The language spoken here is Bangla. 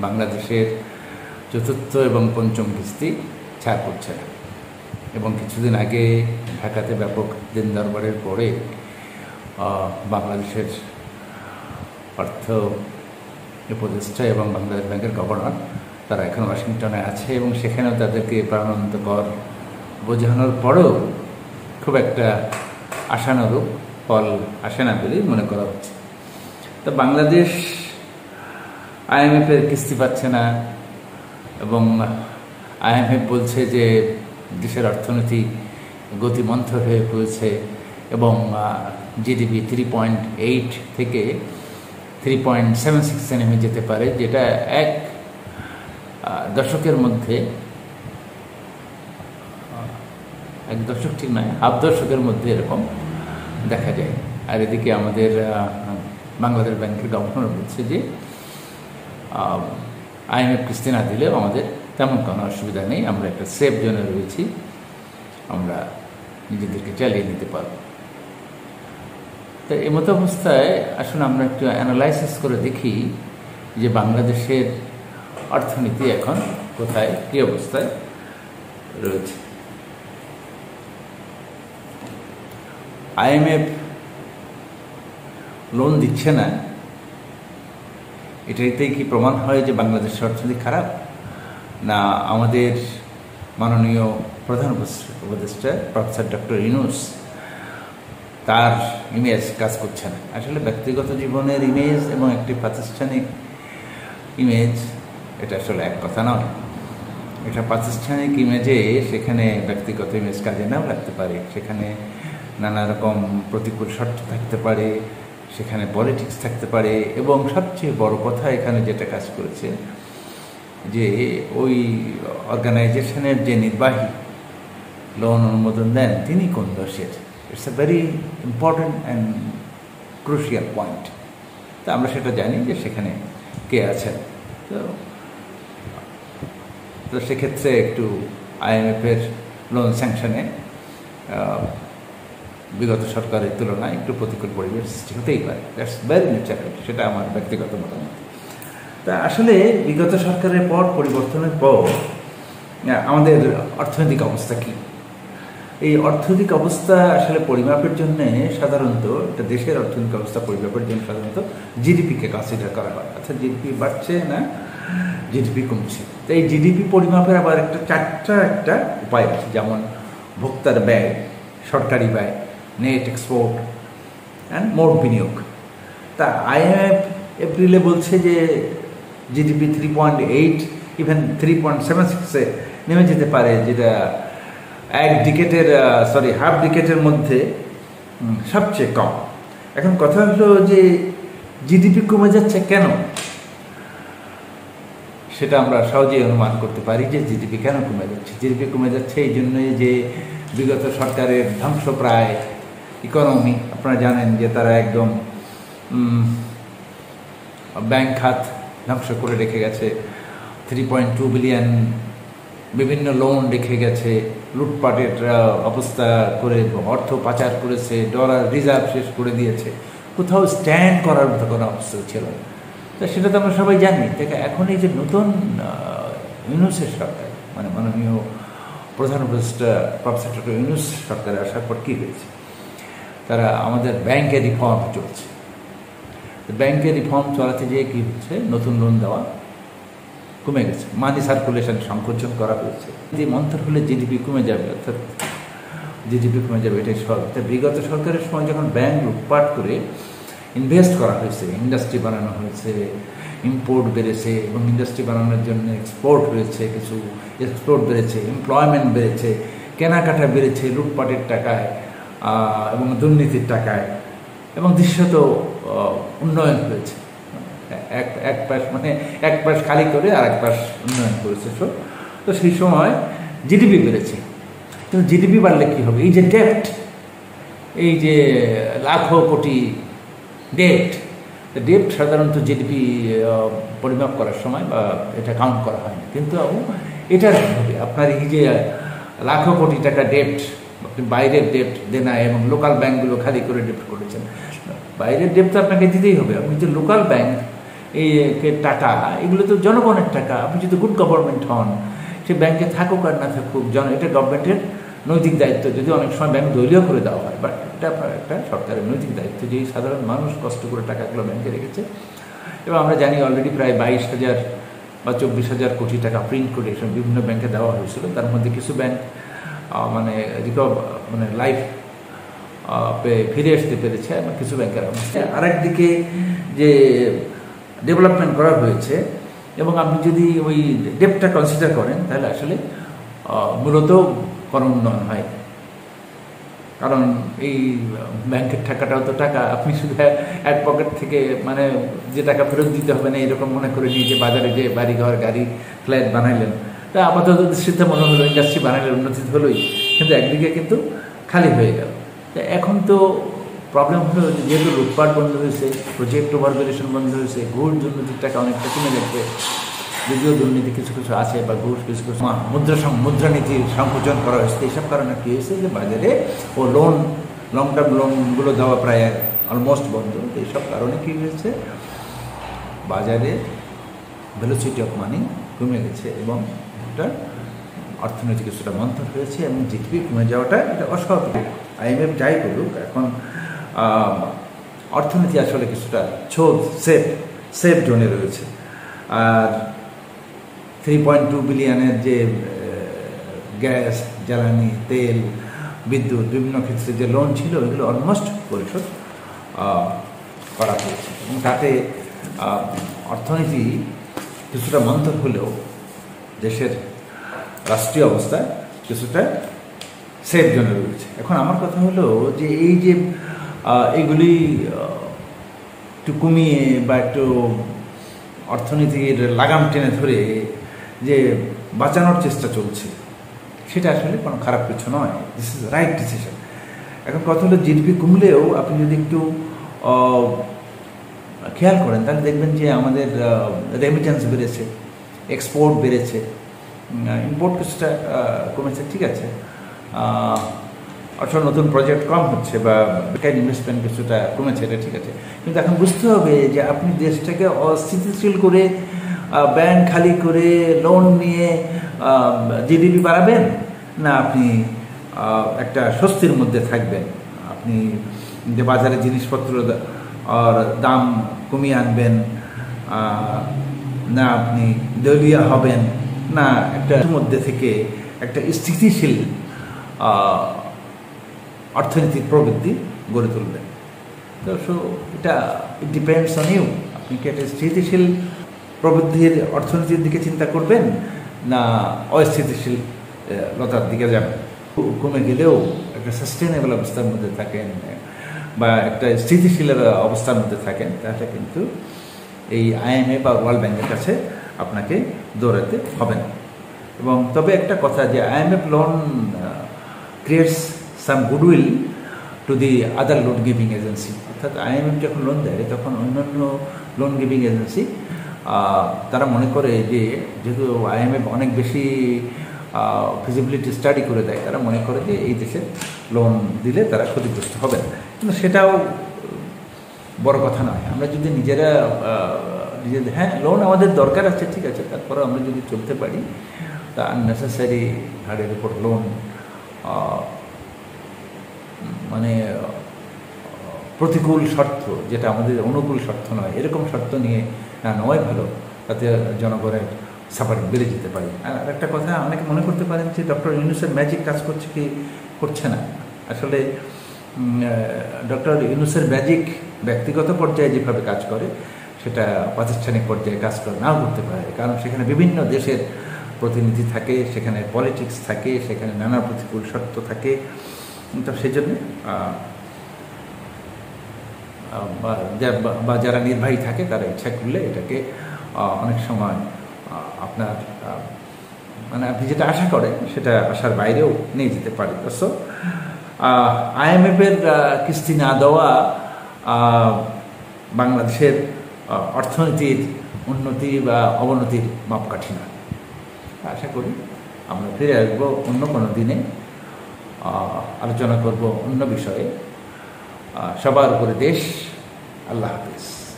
বাংলাদেশের চতুর্থ এবং পঞ্চম কিস্তি ছাড় পড়ছে না। এবং কিছুদিন আগে ঢাকাতে ব্যাপক দিন দরবারের পরে বাংলাদেশের অর্থ উপদেষ্টা এবং বাংলাদেশ ব্যাংকের গভর্নর তারা এখন ওয়াশিংটনে আছে এবং সেখানেও তাদেরকে প্রাণান্তকর বোঝানোর পরেও খুব একটা আশানুরূপ ফল আসে না বলেই মনে করা হচ্ছে। তো বাংলাদেশ আইএমএফের কিস্তি পাচ্ছে না এবং আইএমএফ বলছে যে দেশের অর্থনীতি গতিমন্থর হয়ে পড়েছে এবং জিডিপি 3.8 থেকে 3.76 নেমে যেতে পারে, যেটা এক দশকের মধ্যে, এক দশক ঠিক নয়, হাফ দশকের মধ্যে এরকম দেখা যায়। আর এদিকে আমাদের বাংলাদেশ ব্যাংকের গভর্নর বলছে যে আইএমএফ কিস্তি না দিলেও আমাদের তেমন কোনো অসুবিধা নেই, আমরা একটা সেফ জোনে রয়েছি, আমরা নিজেদেরকে চালিয়ে নিতে পারব। তো এই মতো অবস্থায় আসলে আমরা একটু অ্যানালাইসিস করে দেখি যে বাংলাদেশের অর্থনীতি এখন কোথায়, কী অবস্থায় রয়েছে। আইএমএফ লোন দিচ্ছে না, এটাতেই কি প্রমাণ হয় যে বাংলাদেশের অর্থনীতি খারাপ, না আমাদের মাননীয় প্রধান উপদেষ্টা প্রফেসর ডক্টর ইউনূস তার ইমেজ কাজ করছে না? আসলে ব্যক্তিগত জীবনের ইমেজ এবং একটি প্রাতিষ্ঠানিক ইমেজ এটা আসলে এক কথা নয়। এটা প্রাতিষ্ঠানিক ইমেজে সেখানে ব্যক্তিগত ইমেজ কাজে নাও লাগতে পারে, সেখানে নানা রকম প্রতিকূল শর্ত থাকতে পারে, সেখানে পলিটিক্স থাকতে পারে, এবং সবচেয়ে বড় কথা এখানে যেটা কাজ করেছে যে ওই অর্গানাইজেশনের যে নির্বাহী লোন অনুমোদন দেন তিনি কোন দশের। It's a very important and crucial point. তা আমরা সেটা জানি যে সেখানে কে আছেন। তো সেক্ষেত্রে একটু আইএমএফের লোন স্যাংশনে বিগত সরকারের তুলনায় একটু প্রতিকূল পরিবেশ সৃষ্টি হতেই পারে, দ্যাটস ভেরি ন্যাচারাল, সেটা আমার ব্যক্তিগত মতামত। তা আসলে বিগত সরকারের পর, পরিবর্তনের পর আমাদের অর্থনৈতিক অবস্থা কী? এই অর্থনৈতিক অবস্থা আসলে পরিমাপের জন্য সাধারণত একটা দেশের অর্থনৈতিক অবস্থা পরিমাপের জন্য সাধারণত জিডিপিকে কনসিডার করা হয়, অর্থাৎ জিডিপি বাড়ছে না জিডিপি কমছে। তো এই জিডিপি পরিমাপের আবার একটা উপায় আছে, যেমন ভোক্তার ব্যয়, সরকারি ব্যয়, নেট এক্সপোর্ট অ্যান্ড মোট বিনিয়োগ। তা আইএমএফ এপ্রিলে বলছে যে জিডিপি 3.8 ইভেন 3.76-এ নেমে যেতে পারে, যেটা হাফ ডিকেটের মধ্যে সবচেয়ে কম। এখন কথা হলো যে জিডিপি কমে যাচ্ছে কেন? সেটা আমরা সহজেই অনুমান করতে পারি যে জিডিপি কেন কমে যাচ্ছে। জিডিপি কমে যাচ্ছে এই জন্যই যে বিগত সরকারের ধ্বংসপ্রায় ইকোনমি, আপনারা জানেন যে তারা একদম ব্যাংক খাত ধ্বংস করে রেখে গেছে, 3.2 বিলিয়ন বিভিন্ন লোন রেখে গেছে, লুটপাটের অবস্থা করে অর্থ পাচার করেছে, ডলার রিজার্ভ শেষ করে দিয়েছে, কোথাও স্ট্যান্ড করার মতো কোনো অবস্থা ছিল না। তা সেটা তো আমরা সবাই জানি। দেখে এখন এই যে নতুন ইউনূসের সরকার, মানে মাননীয় প্রধান উপদেষ্টা প্রফেসর ডক্টর ইউনূস সরকারে আসার পর কী হয়েছে, তারা আমাদের ব্যাংকের রিফর্ম চলছে। ব্যাংকের রিফর্ম চলাতে যেয়ে কী হচ্ছে, নতুন লোন দেওয়া কমে গেছে, মানি সার্কুলেশন সংকোচন করা হয়েছে। যে মন্থর হলে জিডিপি কমে যাবে, অর্থাৎ জিডিপি কমে যাবে, এটাই সরকার। বিগত সরকারের সময় যখন ব্যাংক লুটপাট করে ইনভেস্ট করা হয়েছে, ইন্ডাস্ট্রি বানানো হয়েছে, ইম্পোর্ট বেড়েছে এবং ইন্ডাস্ট্রি বানানোর জন্য এক্সপোর্ট হয়েছে, কিছু এক্সপোর্ট বেড়েছে, এমপ্লয়মেন্ট বেড়েছে, কেনাকাটা বেড়েছে লুটপাটের টাকায় এবং দুর্নীতির টাকায়, এবং দৃশ্যত উন্নয়ন হয়েছে। এক পাশ খালি করে আর এক পাশ উন্নয়ন করেছে। তো সেই সময় জিডিপি বেড়েছে। কিন্তু জিডিপি বাড়লে কী হবে? এই যে ডেপ্ট, এই যে লাখো কোটি ডেপ্ট সাধারণত জিডিপি পরিমাপ করার সময় বা এটা কাউন্ট করা হয় না। কিন্তু এটা হবে আপনার এই যে লাখো কোটি টাকা ডেপ্ট, আপনি বাইরের ডেপ্ট দেনা এবং লোকাল ব্যাঙ্কগুলো খালি করে ডেপ্ট করেছেন, বাইরের ডেপ্ট আপনাকে দিতেই হবে। আপনি যে লোকাল ব্যাঙ্ক এই টাকা, এগুলো তো জনগণের টাকা। আপনি যদি গুড গভর্নমেন্ট হন, সে ব্যাংকে থাকুক আর না থাকুক, এটা গভর্নমেন্টের নৈতিক দায়িত্ব। যদিও অনেক সময় ব্যাংক দলীয় করে দেওয়া হয়, বাট এটা আপনার একটা সরকারের নৈতিক দায়িত্ব যে সাধারণ মানুষ কষ্ট করে টাকাগুলো ব্যাংকে রেখেছে। এবং আমরা জানি অলরেডি প্রায় 22,000 বা 24,000 কোটি টাকা প্রিন্ট করে এসব বিভিন্ন ব্যাংকে দেওয়া হয়েছিল। তার মধ্যে কিছু ব্যাংক মানে লাইফ ফিরে আসতে পেরেছে, এবং কিছু ব্যাংকের অবস্থা। আরেকদিকে যে ডেভেলপমেন্ট করা হয়েছে, এবং আপনি যদি ওই ডেপটা কনসিডার করেন, তাহলে আসলে মূলত কোনো উন্নয়ন হয়। কারণ এই ব্যাংকের টাকাটাও তো টাকা, আপনি শুধু এক পকেট থেকে মানে যে টাকা ফেরত দিতে হবে না এরকম মনে করে নিয়ে যে বাজারে যে বাড়িঘর গাড়ি ফ্ল্যাট বানাইলেন, তা আপাতত দৃষ্টিতে মনে হলো ইন্ডাস্ট্রি বানাইলেন, উন্নতি হলোই, কিন্তু একদিকে কিন্তু খালি হয়ে গেল। তা এখন তো প্রবলেম হলো যেহেতু লুটপাট বন্ধ হয়েছে, প্রজেক্ট ওভারভ্যালুয়েশন বন্ধ হয়েছে, ঘুষ দুর্নীতির টাকা অনেকটা কমে গেছে। যদিও দুর্নীতি কিছু কিছু আছে বা ঘুষ কিছু কিছু, মুদ্রানীতির সংকোচন করা হয়েছে। এইসব কারণে কী হয়েছে যে বাজারে ও লং টার্ম লোনগুলো দেওয়া প্রায় অলমোস্ট বন্ধ। এইসব কারণে কী হয়েছে, বাজারে ভেলোসিটি অফ মানি কমে গেছে এবং একটা অর্থনীতি কিছুটা মন্থর হয়েছে, এবং জিডিপি কমে যাওয়াটা এটা অস্বাভাবিক। IMF যাই বলুক, এখন অর্থনীতি আসলে কিছুটা সেফ জোনে রয়েছে। আর 3.2 বিলিয়নের যে গ্যাস, জ্বালানি, তেল, বিদ্যুৎ বিভিন্ন ক্ষেত্রে যে লোন ছিল, এগুলো অলমোস্ট পরিশোধ করা হয়েছে, এবং তাতে অর্থনীতি কিছুটা মন্থর হলেও দেশের রাষ্ট্রীয় অবস্থা কিছুটা সেফ জোনে রয়েছে। এখন আমার কথা হলো যে এই যে এইগুলি একটু কমিয়ে বা একটু অর্থনীতির লাগাম টেনে ধরে যে বাঁচানোর চেষ্টা চলছে, সেটা আসলে কোনো খারাপ কিছু নয়। This is right decision. এখন কথা হলো জিডিপি কমলেও আপনি যদি একটু খেয়াল করেন, তাহলে দেখবেন যে আমাদের রেমিটেন্স বেড়েছে, এক্সপোর্ট বেড়েছে, ইম্পোর্ট কিছুটা কমেছে, ঠিক আছে, অর্থাৎ নতুন প্রজেক্ট কম হচ্ছে বা বেকার ইনভেস্টমেন্ট কিছুটা কমেছে, এটা ঠিক আছে। কিন্তু এখন বুঝতে হবে যে আপনি দেশটাকে অস্থিতিশীল করে ব্যাংক খালি করে লোন নিয়ে জিডিপি বাড়াবেন, না আপনি একটা স্বস্তির মধ্যে থাকবেন, আপনি যে বাজারে জিনিসপত্র দাম কমিয়ে আনবেন, না আপনি দেউলিয়া হবেন, না একটা মধ্যে থেকে একটা স্থিতিশীল অর্থনৈতিক প্রবৃদ্ধি গড়ে তুলবেন। তো এটা ইট ডিপেন্ডস অন ইউ। আপনি কি একটা স্থিতিশীল প্রবৃদ্ধির অর্থনীতির দিকে চিন্তা করবেন, না অস্থিতিশীল লতার দিকে যাবেন? কমে গেলেও একটা সাস্টেনেবল অবস্থার মধ্যে থাকেন বা একটা স্থিতিশীল অবস্থার মধ্যে থাকেন, তাহলে কিন্তু এই IMF বা ওয়ার্ল্ড ব্যাংকের কাছে আপনাকে দৌড়াতে হবে না। এবং তবে একটা কথা, যে IMF loan creates some goodwill to the other loan giving agency. অর্থাৎ IMF যখন লোন দেয়, তখন অন্যান্য লোন গিভিং এজেন্সি তারা মনে করে যে যেহেতু IMF অনেক বেশি ফিজিবিলিটি স্টাডি করে দেয়, তারা মনে করে যে এই দেশে লোন দিলে তারা ক্ষতিগ্রস্ত হবে না। কিন্তু সেটাও বড় কথা নয়। আমরা যদি নিজেদের হ্যাঁ লোন আমাদের দরকার আছে, ঠিক আছে, তারপরেও আমরা যদি চলতে পারি, তা আননেসেসারি হারের উপর লোন মানে প্রতিকূল শর্ত, যেটা আমাদের অনুকূল শর্ত নয়, এরকম শর্ত নিয়ে নেওয়াই ভালো, তাতে জনগণের সাফারিং বেড়ে যেতে পারে। আর একটা কথা, অনেকে মনে করতে পারেন যে ডক্টর ইউনূসের ম্যাজিক কাজ করছে কি করছে না। আসলে ডক্টর ইউনূসের ম্যাজিক ব্যক্তিগত পর্যায়ে যেভাবে কাজ করে, সেটা প্রাতিষ্ঠানিক পর্যায়ে কাজ করে নাও করতে পারে, কারণ সেখানে বিভিন্ন দেশের প্রতিনিধি থাকে, সেখানে পলিটিক্স থাকে, সেখানে নানা প্রতিকূল শর্ত থাকে। তো সেই জন্যে বা যারা নির্বাহী থাকে, তারা ইচ্ছা করলে এটাকে অনেক সময় আপনার মানে আপনি যেটা আশা করেন সেটা আশার বাইরেও নিয়ে যেতে পারে। সো IMF-এর কিস্তি না দেওয়া বাংলাদেশের অর্থনীতির উন্নতি বা অবনতির মাপকাঠি না। আশা করি আমরা ফিরে আসবো অন্য কোনো দিনে, আলোচনা করব অন্য বিষয়ে। সবার উপরে দেশ। আল্লাহ হাফেজ।